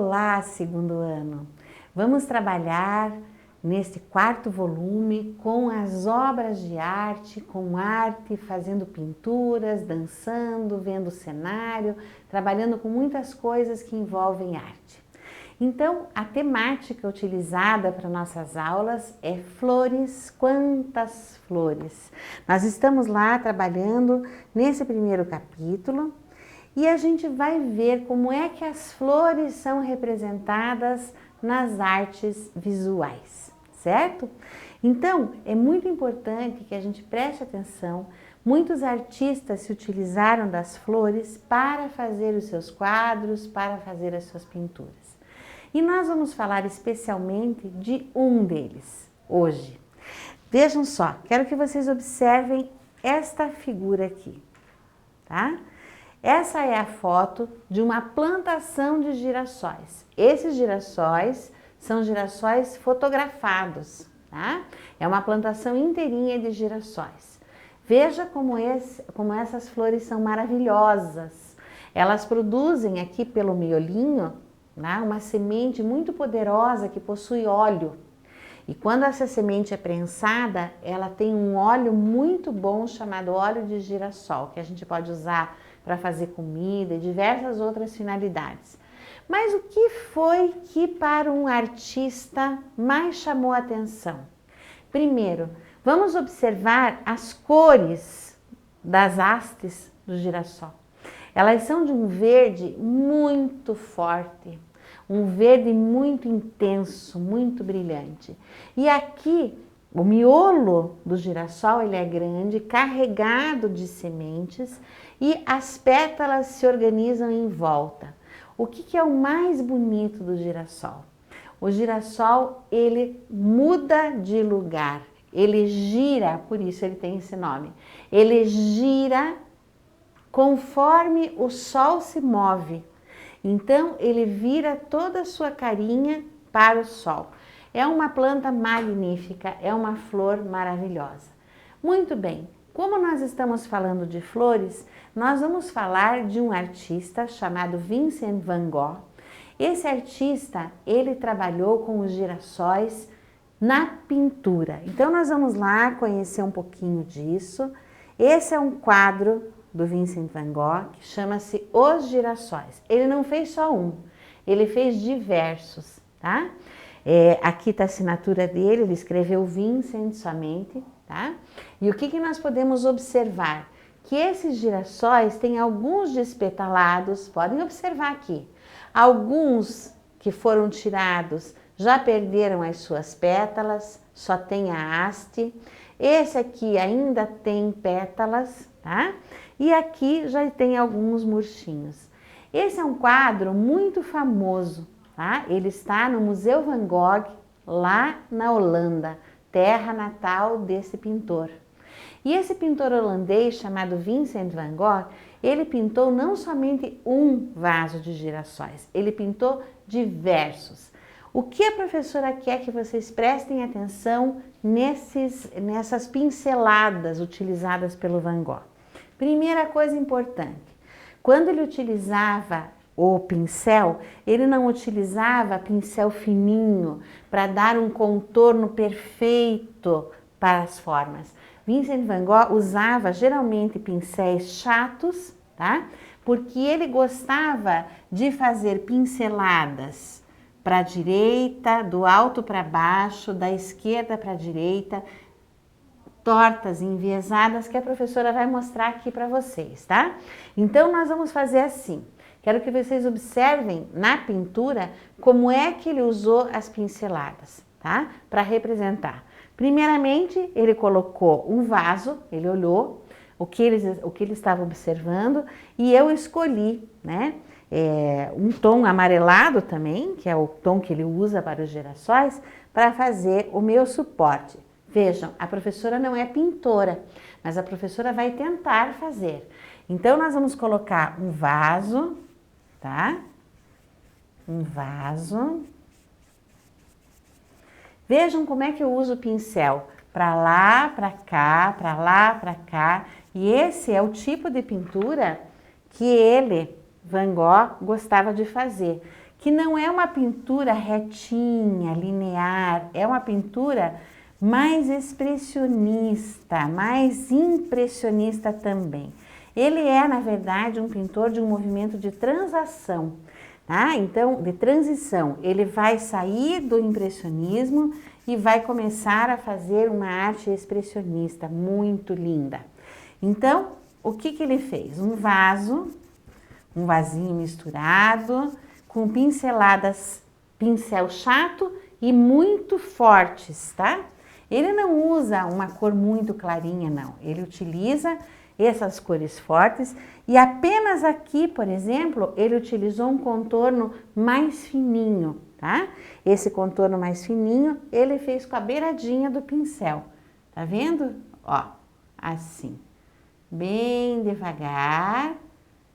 Olá, segundo ano! Vamos trabalhar neste quarto volume com as obras de arte, com arte, fazendo pinturas, dançando, vendo cenário, trabalhando com muitas coisas que envolvem arte. Então, a temática utilizada para nossas aulas é flores, quantas flores! Nós estamos lá trabalhando nesse primeiro capítulo e a gente vai ver como é que as flores são representadas nas artes visuais, certo? Então, é muito importante que a gente preste atenção. Muitos artistas se utilizaram das flores para fazer os seus quadros, para fazer as suas pinturas. E nós vamos falar especialmente de um deles hoje. Vejam só, quero que vocês observem esta figura aqui, tá? Essa é a foto de uma plantação de girassóis. Esses girassóis são girassóis fotografados, tá? É uma plantação inteirinha de girassóis. Veja como essas flores são maravilhosas. Elas produzem aqui pelo miolinho, né, uma semente muito poderosa que possui óleo. E quando essa semente é prensada, ela tem um óleo muito bom chamado óleo de girassol, que a gente pode usar para fazer comida e diversas outras finalidades. Mas o que foi que para um artista mais chamou a atenção? Primeiro, vamos observar as cores das hastes do girassol. Elas são de um verde muito forte, um verde muito intenso, muito brilhante. E aqui, o miolo do girassol, ele é grande, carregado de sementes e as pétalas se organizam em volta. O que é o mais bonito do girassol? O girassol, ele muda de lugar, ele gira, por isso ele tem esse nome. Ele gira conforme o sol se move. Então, ele vira toda a sua carinha para o sol. É uma planta magnífica, é uma flor maravilhosa. Muito bem, como nós estamos falando de flores, nós vamos falar de um artista chamado Vincent van Gogh. Esse artista, ele trabalhou com os girassóis na pintura. Então, nós vamos lá conhecer um pouquinho disso. Esse é um quadro do Vincent van Gogh, que chama-se Os Girassóis. Ele não fez só um, ele fez diversos, tá? Aqui está a assinatura dele, ele escreveu Vincent somente, tá? E o que nós podemos observar? Que esses girassóis têm alguns despetalados, podem observar aqui. Alguns que foram tirados já perderam as suas pétalas, só tem a haste. Esse aqui ainda tem pétalas, tá? E aqui já tem alguns murchinhos. Esse é um quadro muito famoso, tá? Ele está no Museu Van Gogh, lá na Holanda, terra natal desse pintor. E esse pintor holandês chamado Vincent van Gogh, ele pintou não somente um vaso de girassóis, ele pintou diversos. O que a professora quer que vocês prestem atenção nessas pinceladas utilizadas pelo Van Gogh? Primeira coisa importante, quando ele utilizava o pincel, ele não utilizava pincel fininho para dar um contorno perfeito para as formas. Vincent van Gogh usava geralmente pincéis chatos, tá? Porque ele gostava de fazer pinceladas para a direita, do alto para baixo, da esquerda para a direita, tortas, enviesadas, que a professora vai mostrar aqui para vocês, tá? Então, nós vamos fazer assim. Quero que vocês observem na pintura como é que ele usou as pinceladas, tá? Para representar. Primeiramente, ele colocou um vaso, ele olhou o que ele estava observando e eu escolhi, né? Um tom amarelado também, que é o tom que ele usa para os girassóis, para fazer o meu suporte. Vejam, a professora não é pintora, mas a professora vai tentar fazer. Então, nós vamos colocar um vaso, tá? Um vaso. Vejam como é que eu uso o pincel. Para lá, para cá, para lá, para cá. E esse é o tipo de pintura que ele, Van Gogh, gostava de fazer. que não é uma pintura retinha, linear, é uma pintura mais expressionista, mais impressionista também. Ele é, na verdade, um pintor de um movimento de transação, tá? Então, de transição. Ele vai sair do impressionismo e vai começar a fazer uma arte expressionista muito linda. Então, o que que ele fez? Um vasinho misturado, com pinceladas, pincel chato e muito fortes, tá? Ele não usa uma cor muito clarinha, não. Ele utiliza essas cores fortes e apenas aqui, por exemplo, ele utilizou um contorno mais fininho, tá? Esse contorno mais fininho, ele fez com a beiradinha do pincel. Tá vendo? Ó, assim. Bem devagar,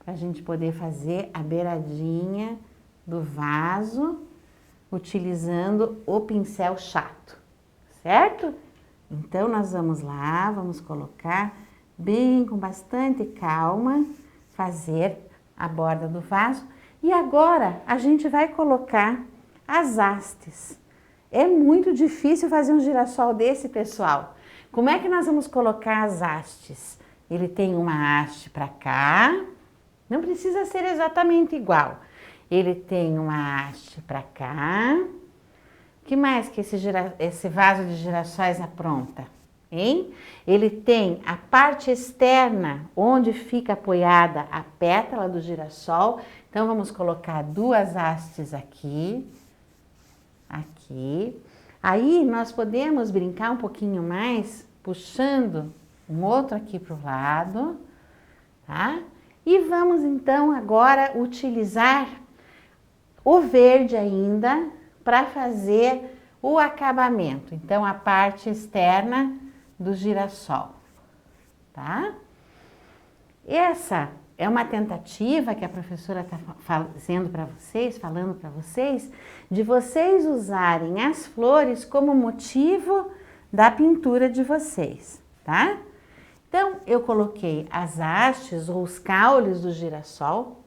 pra gente poder fazer a beiradinha do vaso, utilizando o pincel chato, certo? Então, nós vamos lá, vamos colocar bem com bastante calma, fazer a borda do vaso. E agora, a gente vai colocar as hastes. É muito difícil fazer um girassol desse, pessoal. Como é que nós vamos colocar as hastes? Ele tem uma haste para cá, não precisa ser exatamente igual. Ele tem uma haste para cá. O que mais que esse vaso de girassóis apronta, hein? Ele tem a parte externa, onde fica apoiada a pétala do girassol. Então, vamos colocar duas hastes aqui, aqui. Aí, nós podemos brincar um pouquinho mais, puxando um outro aqui para o lado, tá? E vamos, então, agora utilizar o verde ainda para fazer o acabamento. Então, a parte externa do girassol, tá? Essa é uma tentativa que a professora está fazendo para vocês, falando para vocês, de vocês usarem as flores como motivo da pintura de vocês, tá? Então, eu coloquei as hastes ou os caules do girassol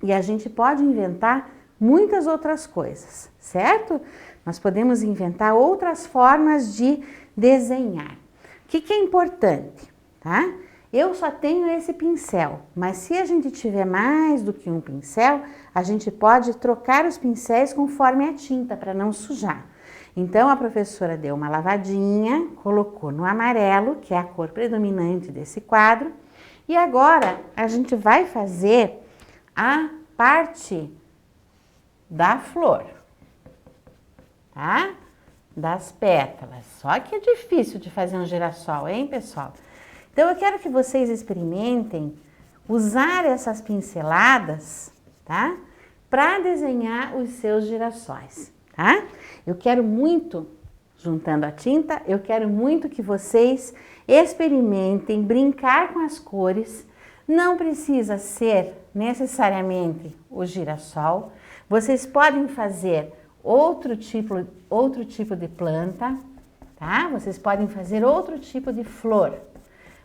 e a gente pode inventar muitas outras coisas, certo? Nós podemos inventar outras formas de desenhar. O que é importante, tá? Eu só tenho esse pincel, mas se a gente tiver mais do que um pincel, a gente pode trocar os pincéis conforme a tinta, para não sujar. Então, a professora deu uma lavadinha, colocou no amarelo, que é a cor predominante desse quadro, e agora a gente vai fazer a parte da flor, tá? Das pétalas. Só que é difícil de fazer um girassol, hein, pessoal? Então, eu quero que vocês experimentem usar essas pinceladas, tá? Para desenhar os seus girassóis, tá? Eu quero muito, juntando a tinta, eu quero muito que vocês experimentem brincar com as cores. Não precisa ser necessariamente o girassol. Vocês podem fazer outro tipo de planta, tá? Vocês podem fazer outro tipo de flor.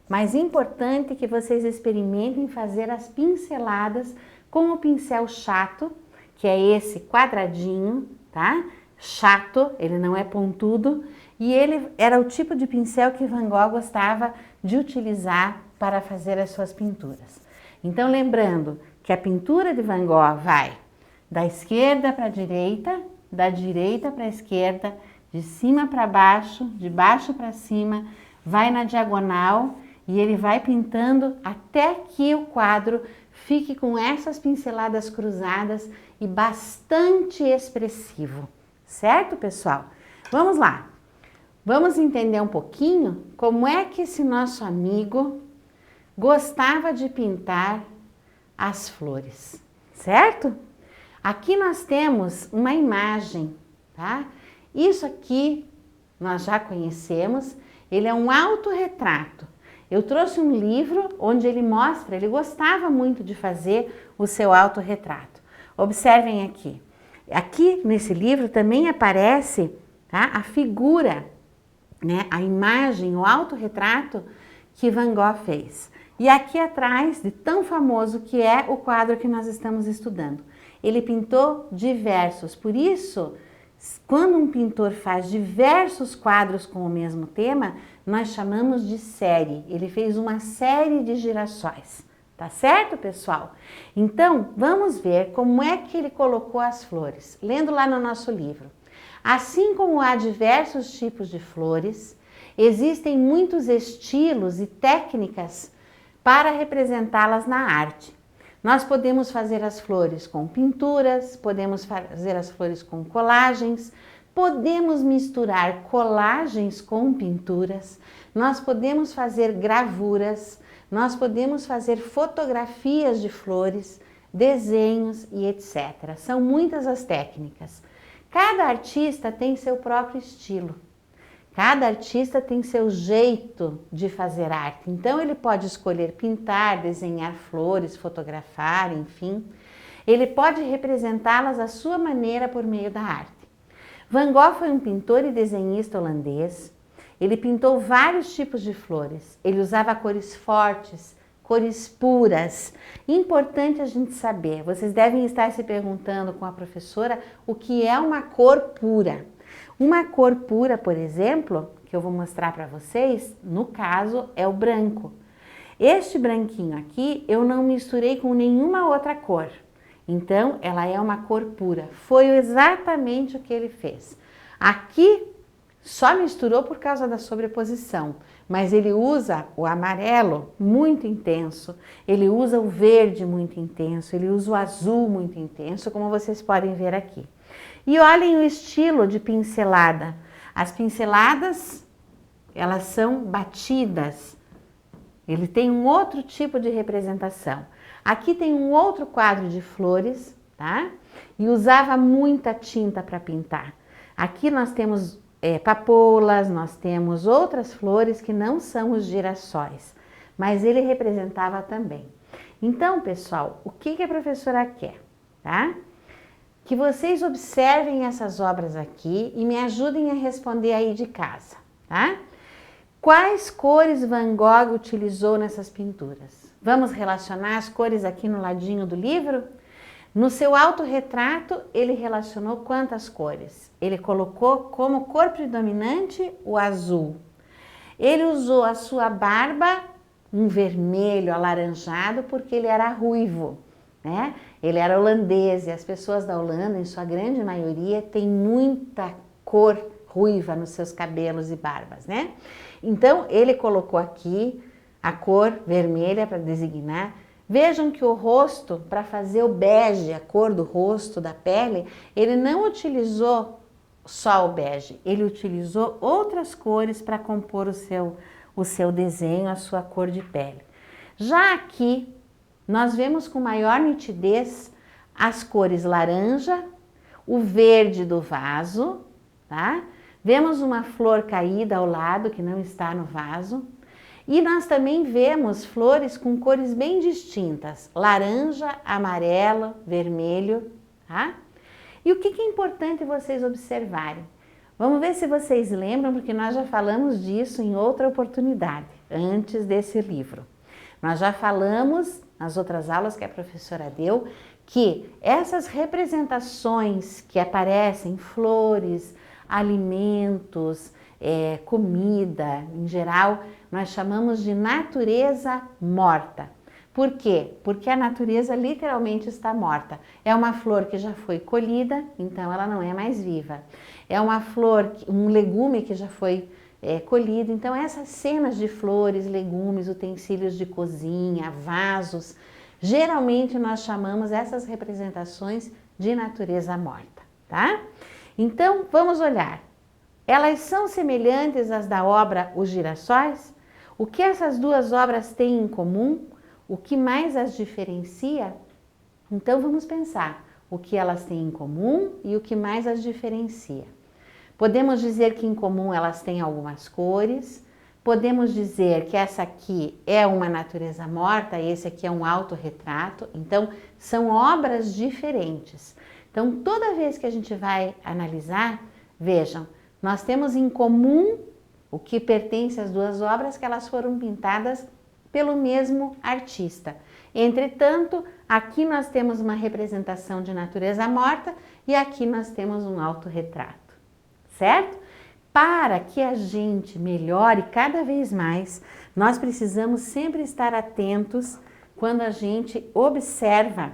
Mas é importante que vocês experimentem fazer as pinceladas com o pincel chato, que é esse quadradinho, tá? Chato, ele não é pontudo, e ele era o tipo de pincel que Van Gogh gostava de utilizar para fazer as suas pinturas. Então, lembrando que a pintura de Van Gogh vai da esquerda para a direita, da direita para a esquerda, de cima para baixo, de baixo para cima, vai na diagonal e ele vai pintando até que o quadro fique com essas pinceladas cruzadas e bastante expressivo. Certo, pessoal? Vamos lá. Vamos entender um pouquinho como é que esse nosso amigo gostava de pintar as flores, certo? Aqui nós temos uma imagem, tá? Isso aqui nós já conhecemos, ele é um autorretrato. Eu trouxe um livro onde ele mostra, ele gostava muito de fazer o seu autorretrato. Observem aqui. Aqui nesse livro também aparece, tá, a figura, né, a imagem, o autorretrato que Van Gogh fez. E aqui atrás, de tão famoso que é o quadro que nós estamos estudando. ele pintou diversos. Por isso, quando um pintor faz diversos quadros com o mesmo tema, nós chamamos de série. Ele fez uma série de girassóis. Tá certo, pessoal? Então, vamos ver como é que ele colocou as flores. Lendo lá no nosso livro. Assim como há diversos tipos de flores, existem muitos estilos e técnicas para representá-las na arte. Nós podemos fazer as flores com pinturas, podemos fazer as flores com colagens, podemos misturar colagens com pinturas, nós podemos fazer gravuras, nós podemos fazer fotografias de flores, desenhos e etc. São muitas as técnicas. Cada artista tem seu próprio estilo. Cada artista tem seu jeito de fazer arte. Então ele pode escolher pintar, desenhar flores, fotografar, enfim. Ele pode representá-las à sua maneira por meio da arte. Van Gogh foi um pintor e desenhista holandês. Ele pintou vários tipos de flores. Ele usava cores fortes, cores puras. Importante a gente saber, vocês devem estar se perguntando com a professora o que é uma cor pura. Uma cor pura, por exemplo, que eu vou mostrar para vocês, no caso é o branco. Este branquinho aqui eu não misturei com nenhuma outra cor. Então ela é uma cor pura. Foi exatamente o que ele fez. Aqui só misturou por causa da sobreposição, mas ele usa o amarelo muito intenso, ele usa o verde muito intenso, ele usa o azul muito intenso, como vocês podem ver aqui. E olhem o estilo de pincelada. As pinceladas, elas são batidas. Ele tem um outro tipo de representação. Aqui tem um outro quadro de flores, tá? E usava muita tinta para pintar. Aqui nós temos papoulas, nós temos outras flores que não são os girassóis, mas ele representava também. Então, pessoal, o que a professora quer, tá? Que vocês observem essas obras aqui e me ajudem a responder aí de casa, tá? Quais cores Van Gogh utilizou nessas pinturas? Vamos relacionar as cores aqui no ladinho do livro? No seu autorretrato, ele relacionou quantas cores? Ele colocou como cor predominante o azul. Ele usou a sua barba um vermelho alaranjado porque ele era ruivo, né? Ele era holandês e as pessoas da Holanda, em sua grande maioria, têm muita cor ruiva nos seus cabelos e barbas, né? Então, ele colocou aqui a cor vermelha para designar. Vejam que o rosto, para fazer o bege, a cor do rosto, da pele, ele não utilizou só o bege, ele utilizou outras cores para compor o seu desenho, a sua cor de pele. Já aqui, nós vemos com maior nitidez as cores laranja, o verde do vaso, tá? Vemos uma flor caída ao lado que não está no vaso. E nós também vemos flores com cores bem distintas, laranja, amarelo, vermelho, tá? E o que é importante vocês observarem? Vamos ver se vocês lembram, porque nós já falamos disso em outra oportunidade, antes desse livro. Nós já falamos nas outras aulas que a professora deu, que essas representações que aparecem, flores, alimentos, comida, em geral, nós chamamos de natureza morta. Por quê? Porque a natureza literalmente está morta. É uma flor que já foi colhida, então ela não é mais viva. É uma flor, um legume que já foi colhido. Então essas cenas de flores, legumes, utensílios de cozinha, vasos, geralmente nós chamamos essas representações de natureza morta, tá? Então vamos olhar. Elas são semelhantes às da obra Os Girassóis? O que essas duas obras têm em comum? O que mais as diferencia? Então vamos pensar o que elas têm em comum e o que mais as diferencia. Podemos dizer que em comum elas têm algumas cores, podemos dizer que essa aqui é uma natureza morta, esse aqui é um autorretrato, então são obras diferentes. Então toda vez que a gente vai analisar, vejam, nós temos em comum o que pertence às duas obras, que elas foram pintadas pelo mesmo artista. Entretanto, aqui nós temos uma representação de natureza morta e aqui nós temos um autorretrato, certo? Para que a gente melhore cada vez mais, nós precisamos sempre estar atentos quando a gente observa,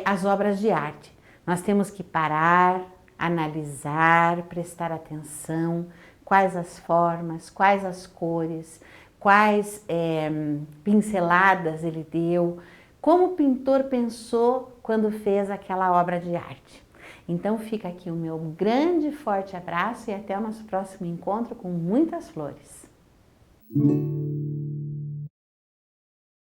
as obras de arte. Nós temos que parar, analisar, prestar atenção, quais as formas, quais as cores, quais pinceladas ele deu, como o pintor pensou quando fez aquela obra de arte. Então fica aqui o meu grande e forte abraço e até o nosso próximo encontro com muitas flores.